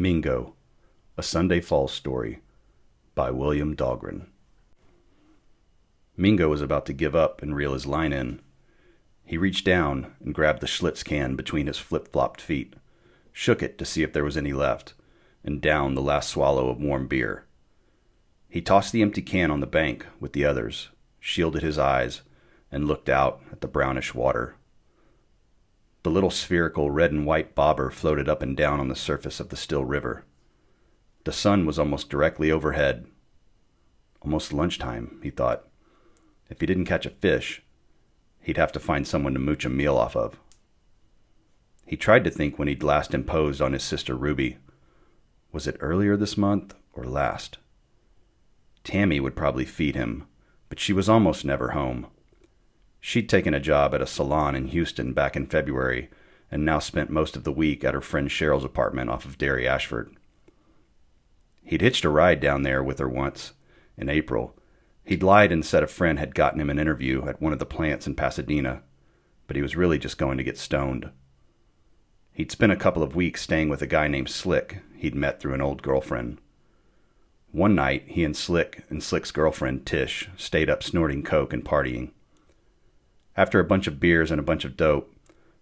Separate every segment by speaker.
Speaker 1: Mingo, A Sunday Fall Story by William Dhalgren. Mingo was about to give up and reel his line in. He reached down and grabbed the Schlitz can between his flip-flopped feet, shook it to see if there was any left, and downed the last swallow of warm beer. He tossed the empty can on the bank with the others, shielded his eyes, and looked out at the brownish water. The little spherical red and white bobber floated up and down on the surface of the still river. The sun was almost directly overhead. Almost lunchtime, he thought. If he didn't catch a fish, he'd have to find someone to mooch a meal off of. He tried to think when he'd last imposed on his sister Ruby. Was it earlier this month or last? Tammy would probably feed him, but she was almost never home. She'd taken a job at a salon in Houston back in February and now spent most of the week at her friend Cheryl's apartment off of Derry Ashford. He'd hitched a ride down there with her once, in April. He'd lied and said a friend had gotten him an interview at one of the plants in Pasadena, but he was really just going to get stoned. He'd spent a couple of weeks staying with a guy named Slick he'd met through an old girlfriend. One night, he and Slick's girlfriend, Tish, stayed up snorting coke and partying. After a bunch of beers and a bunch of dope,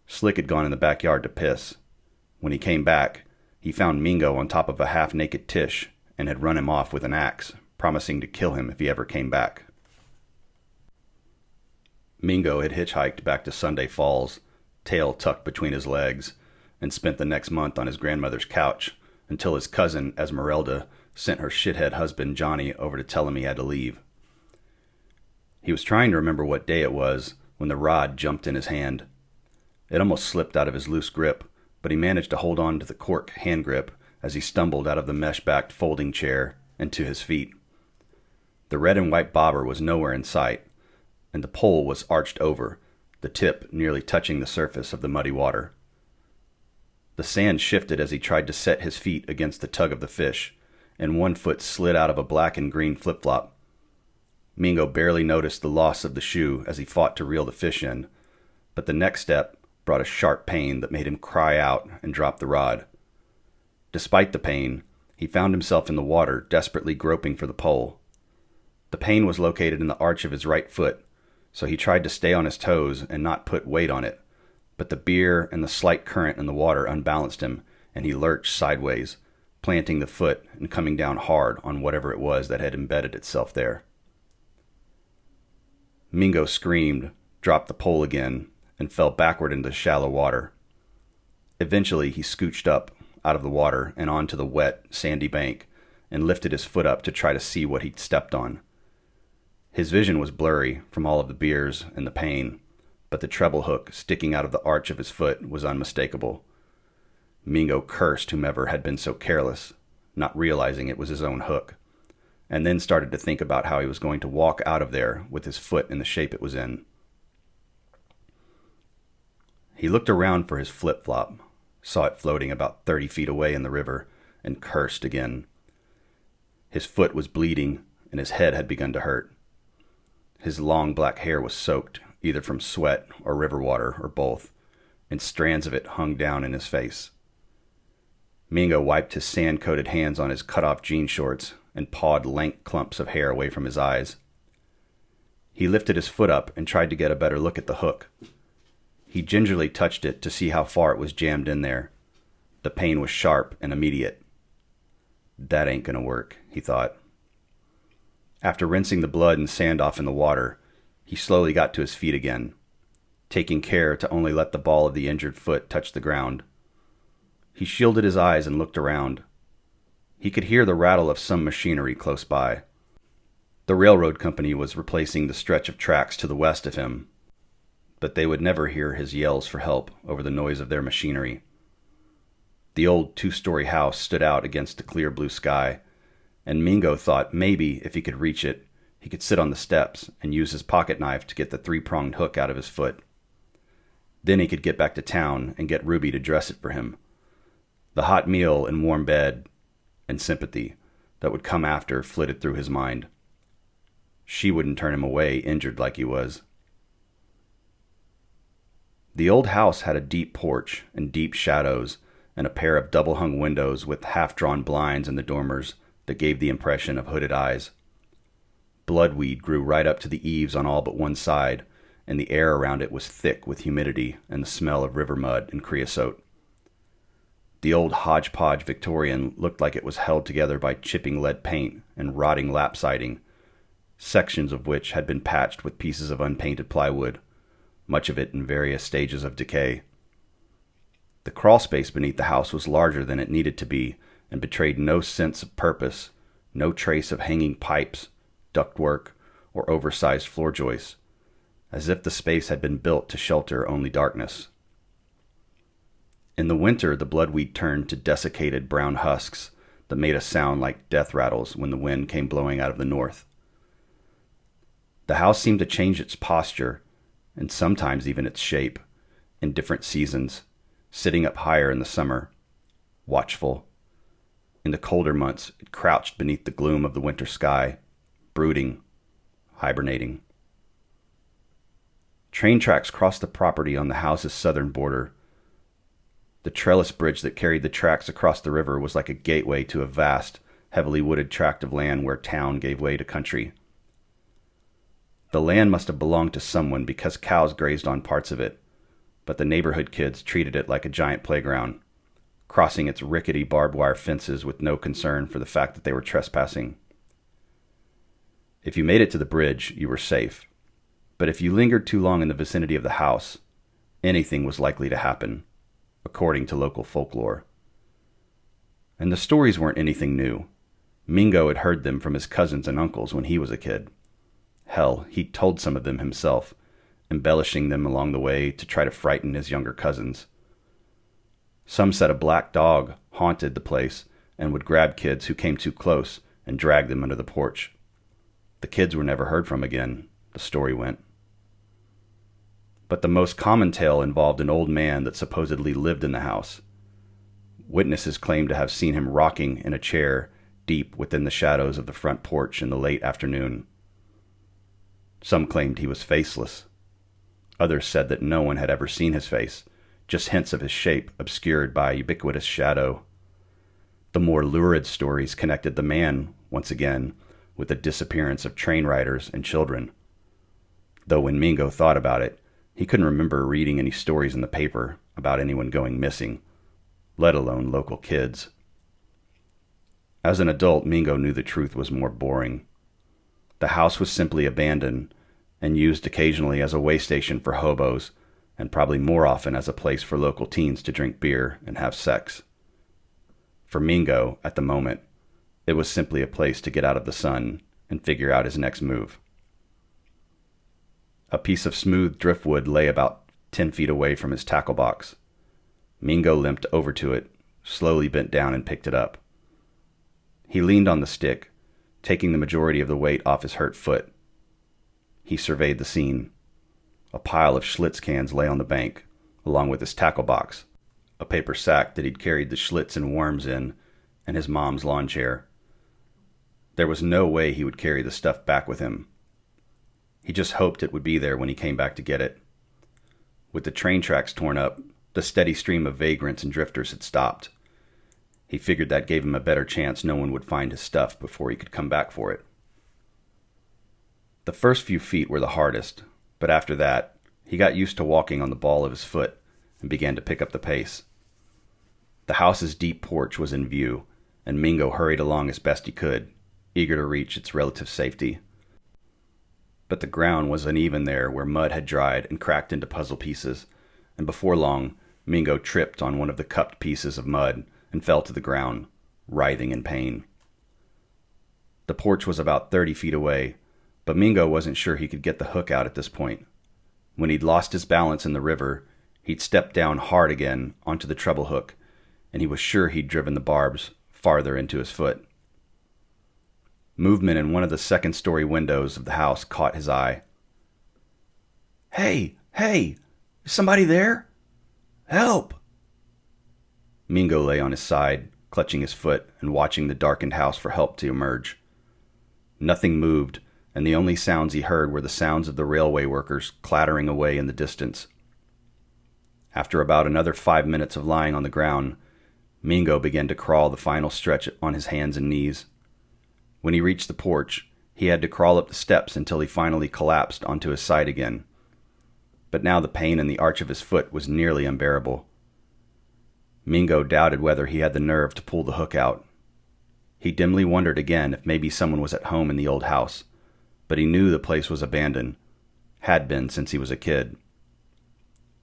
Speaker 1: Slick had gone in the backyard to piss. When he came back, he found Mingo on top of a half-naked Tish and had run him off with an axe, promising to kill him if he ever came back. Mingo had hitchhiked back to Sunday Falls, tail tucked between his legs, and spent the next month on his grandmother's couch until his cousin, Esmeralda, sent her shithead husband Johnny over to tell him he had to leave. He was trying to remember what day it was when the rod jumped in his hand. It almost slipped out of his loose grip, but he managed to hold on to the cork hand grip as he stumbled out of the mesh-backed folding chair and to his feet. The red and white bobber was nowhere in sight, and the pole was arched over, the tip nearly touching the surface of the muddy water. The sand shifted as he tried to set his feet against the tug of the fish, and one foot slid out of a black and green flip-flop. Mingo barely noticed the loss of the shoe as he fought to reel the fish in, but the next step brought a sharp pain that made him cry out and drop the rod. Despite the pain, he found himself in the water, desperately groping for the pole. The pain was located in the arch of his right foot, so he tried to stay on his toes and not put weight on it, but the beer and the slight current in the water unbalanced him, and he lurched sideways, planting the foot and coming down hard on whatever it was that had embedded itself there. Mingo screamed, dropped the pole again, and fell backward into shallow water. Eventually, he scooched up out of the water and onto the wet, sandy bank and lifted his foot up to try to see what he'd stepped on. His vision was blurry from all of the beers and the pain, but the treble hook sticking out of the arch of his foot was unmistakable. Mingo cursed whomever had been so careless, not realizing it was his own hook, and then started to think about how he was going to walk out of there with his foot in the shape it was in. He looked around for his flip-flop, saw it floating about 30 feet away in the river, and cursed again. His foot was bleeding, and his head had begun to hurt. His long black hair was soaked, either from sweat or river water, or both, and strands of it hung down in his face. Mingo wiped his sand-coated hands on his cut-off jean shorts and pawed lank clumps of hair away from his eyes. He lifted his foot up and tried to get a better look at the hook. He gingerly touched it to see how far it was jammed in there. The pain was sharp and immediate. That ain't gonna work, he thought. After rinsing the blood and sand off in the water, he slowly got to his feet again, taking care to only let the ball of the injured foot touch the ground. He shielded his eyes and looked around. He could hear the rattle of some machinery close by. The railroad company was replacing the stretch of tracks to the west of him, but they would never hear his yells for help over the noise of their machinery. The old 2-story house stood out against the clear blue sky, and Mingo thought maybe if he could reach it, he could sit on the steps and use his pocket knife to get the 3-pronged hook out of his foot. Then he could get back to town and get Ruby to dress it for him. The hot meal and warm bed and sympathy that would come after flitted through his mind. She wouldn't turn him away, injured like he was. The old house had a deep porch and deep shadows, and a pair of double-hung windows with half-drawn blinds in the dormers that gave the impression of hooded eyes. Bloodweed grew right up to the eaves on all but one side, and the air around it was thick with humidity and the smell of river mud and creosote. The old hodgepodge Victorian looked like it was held together by chipping lead paint and rotting lap siding, sections of which had been patched with pieces of unpainted plywood, much of it in various stages of decay. The crawl space beneath the house was larger than it needed to be and betrayed no sense of purpose, no trace of hanging pipes, ductwork, or oversized floor joists, as if the space had been built to shelter only darkness. In the winter, the bloodweed turned to desiccated brown husks that made a sound like death rattles when the wind came blowing out of the north. The house seemed to change its posture, and sometimes even its shape, in different seasons, sitting up higher in the summer, watchful. In the colder months, it crouched beneath the gloom of the winter sky, brooding, hibernating. Train tracks crossed the property on the house's southern border. The trellis bridge that carried the tracks across the river was like a gateway to a vast, heavily wooded tract of land where town gave way to country. The land must have belonged to someone because cows grazed on parts of it, but the neighborhood kids treated it like a giant playground, crossing its rickety barbed wire fences with no concern for the fact that they were trespassing. If you made it to the bridge, you were safe, but if you lingered too long in the vicinity of the house, anything was likely to happen, according to local folklore. And the stories weren't anything new. Mingo had heard them from his cousins and uncles when he was a kid. Hell, he'd told some of them himself, embellishing them along the way to try to frighten his younger cousins. Some said a black dog haunted the place and would grab kids who came too close and drag them under the porch. The kids were never heard from again, the story went. But the most common tale involved an old man that supposedly lived in the house. Witnesses claimed to have seen him rocking in a chair deep within the shadows of the front porch in the late afternoon. Some claimed he was faceless. Others said that no one had ever seen his face, just hints of his shape obscured by a ubiquitous shadow. The more lurid stories connected the man, once again, with the disappearance of train riders and children. Though when Mingo thought about it, he couldn't remember reading any stories in the paper about anyone going missing, let alone local kids. As an adult, Mingo knew the truth was more boring. The house was simply abandoned and used occasionally as a way station for hobos, and probably more often as a place for local teens to drink beer and have sex. For Mingo, at the moment, it was simply a place to get out of the sun and figure out his next move. A piece of smooth driftwood lay about 10 feet away from his tackle box. Mingo limped over to it, slowly bent down and picked it up. He leaned on the stick, taking the majority of the weight off his hurt foot. He surveyed the scene. A pile of Schlitz cans lay on the bank, along with his tackle box, a paper sack that he'd carried the Schlitz and worms in, and his mom's lawn chair. There was no way he would carry the stuff back with him. He just hoped it would be there when he came back to get it. With the train tracks torn up, the steady stream of vagrants and drifters had stopped. He figured that gave him a better chance no one would find his stuff before he could come back for it. The first few feet were the hardest, but after that, he got used to walking on the ball of his foot and began to pick up the pace. The house's deep porch was in view, and Mingo hurried along as best he could, eager to reach its relative safety. But the ground was uneven there where mud had dried and cracked into puzzle pieces, and before long, Mingo tripped on one of the cupped pieces of mud and fell to the ground, writhing in pain. The porch was about 30 feet away, but Mingo wasn't sure he could get the hook out at this point. When he'd lost his balance in the river, he'd stepped down hard again onto the treble hook, and he was sure he'd driven the barbs farther into his foot. Movement in one of the second-story windows of the house caught his eye. "Hey! Hey! Is somebody there? Help!" Mingo lay on his side, clutching his foot and watching the darkened house for help to emerge. Nothing moved, and the only sounds he heard were the sounds of the railway workers clattering away in the distance. After about another 5 minutes of lying on the ground, Mingo began to crawl the final stretch on his hands and knees. When he reached the porch, he had to crawl up the steps until he finally collapsed onto his side again. But now the pain in the arch of his foot was nearly unbearable. Mingo doubted whether he had the nerve to pull the hook out. He dimly wondered again if maybe someone was at home in the old house, but he knew the place was abandoned, had been since he was a kid.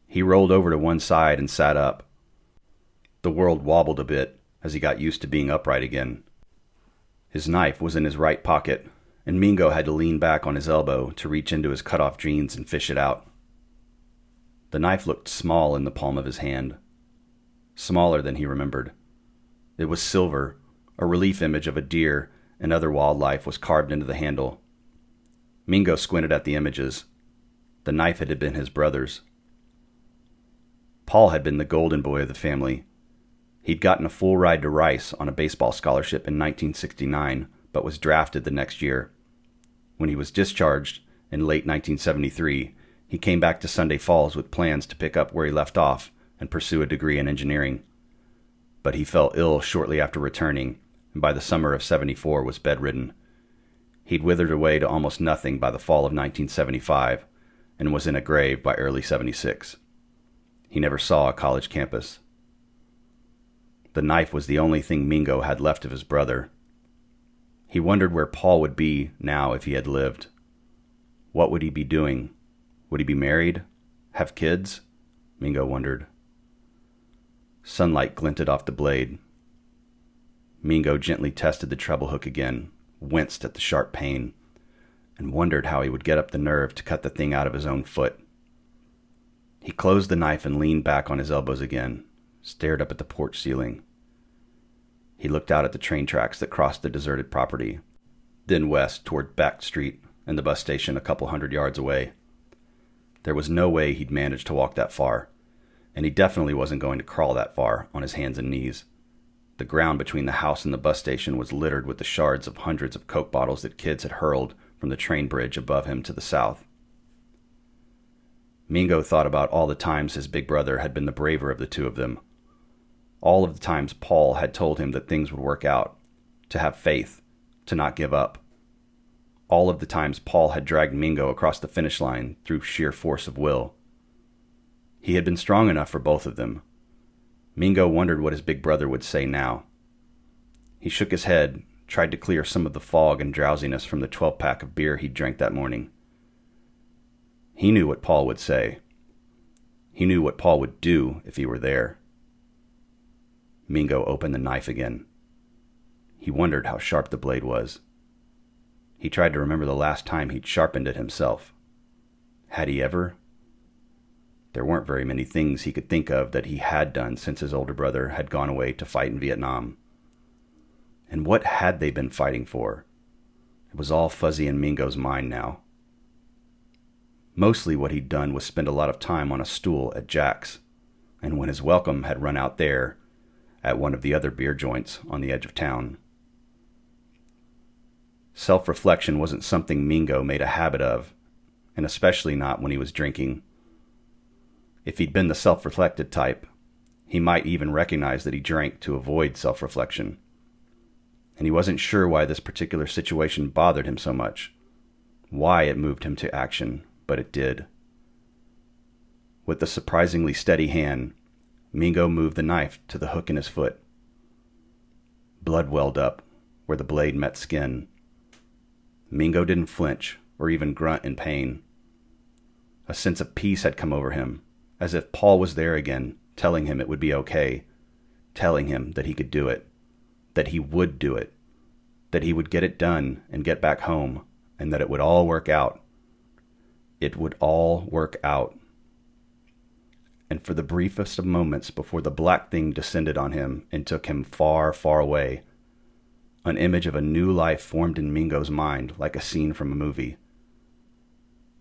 Speaker 1: He rolled over to one side and sat up. The world wobbled a bit as he got used to being upright again. His knife was in his right pocket, and Mingo had to lean back on his elbow to reach into his cut-off jeans and fish it out. The knife looked small in the palm of his hand, smaller than he remembered. It was silver. A relief image of a deer and other wildlife was carved into the handle. Mingo squinted at the images. The knife had been his brother's. Paul had been the golden boy of the family. He'd gotten a full ride to Rice on a baseball scholarship in 1969, but was drafted the next year. When he was discharged in late 1973, he came back to Sunday Falls with plans to pick up where he left off and pursue a degree in engineering. But he fell ill shortly after returning, and by the summer of '74 was bedridden. He'd withered away to almost nothing by the fall of 1975, and was in a grave by early '76. He never saw a college campus. The knife was the only thing Mingo had left of his brother. He wondered where Paul would be now if he had lived. What would he be doing? Would he be married? Have kids? Mingo wondered. Sunlight glinted off the blade. Mingo gently tested the treble hook again, winced at the sharp pain, and wondered how he would get up the nerve to cut the thing out of his own foot. He closed the knife and leaned back on his elbows again, stared up at the porch ceiling. He looked out at the train tracks that crossed the deserted property, then west toward Back Street and the bus station a couple 100 yards away. There was no way he'd manage to walk that far, and he definitely wasn't going to crawl that far on his hands and knees. The ground between the house and the bus station was littered with the shards of hundreds of Coke bottles that kids had hurled from the train bridge above him to the south. Mingo thought about all the times his big brother had been the braver of the two of them. All of the times Paul had told him that things would work out, to have faith, to not give up. All of the times Paul had dragged Mingo across the finish line through sheer force of will. He had been strong enough for both of them. Mingo wondered what his big brother would say now. He shook his head, tried to clear some of the fog and drowsiness from the 12-pack of beer he'd drank that morning. He knew what Paul would say. He knew what Paul would do if he were there. Mingo opened the knife again. He wondered how sharp the blade was. He tried to remember the last time he'd sharpened it himself. Had he ever? There weren't very many things he could think of that he had done since his older brother had gone away to fight in Vietnam. And what had they been fighting for? It was all fuzzy in Mingo's mind now. Mostly what he'd done was spend a lot of time on a stool at Jack's, and when his welcome had run out there, at one of the other beer joints on the edge of town. Self-reflection wasn't something Mingo made a habit of, and especially not when he was drinking. If he'd been the self-reflected type, he might even recognize that he drank to avoid self-reflection. And he wasn't sure why this particular situation bothered him so much, why it moved him to action, but it did. With a surprisingly steady hand, Mingo moved the knife to the hook in his foot. Blood welled up where the blade met skin. Mingo didn't flinch or even grunt in pain. A sense of peace had come over him, as if Paul was there again, telling him it would be okay, telling him that he could do it, that he would do it, that he would get it done and get back home, and that it would all work out. It would all work out. And for the briefest of moments before the black thing descended on him and took him far, far away, an image of a new life formed in Mingo's mind like a scene from a movie.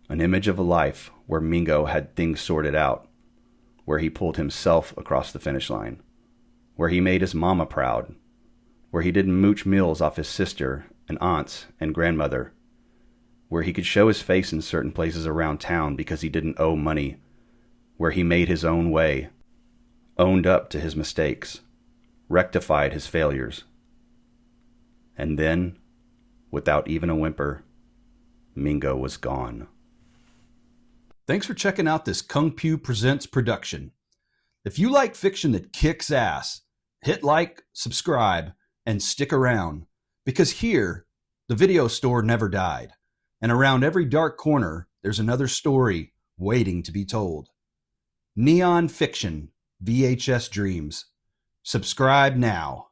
Speaker 1: An image of a life where Mingo had things sorted out, where he pulled himself across the finish line, where he made his mama proud, where he didn't mooch meals off his sister and aunts and grandmother, where he could show his face in certain places around town because he didn't owe money, where he made his own way, owned up to his mistakes, rectified his failures. And then, without even a whimper, Mingo was gone.
Speaker 2: Thanks for checking out this Pew Presents production. If you like fiction that kicks ass, hit like, subscribe, and stick around, because here, the video store never died, and around every dark corner, there's another story waiting to be told. Neon Fiction, VHS Dreams. Subscribe now.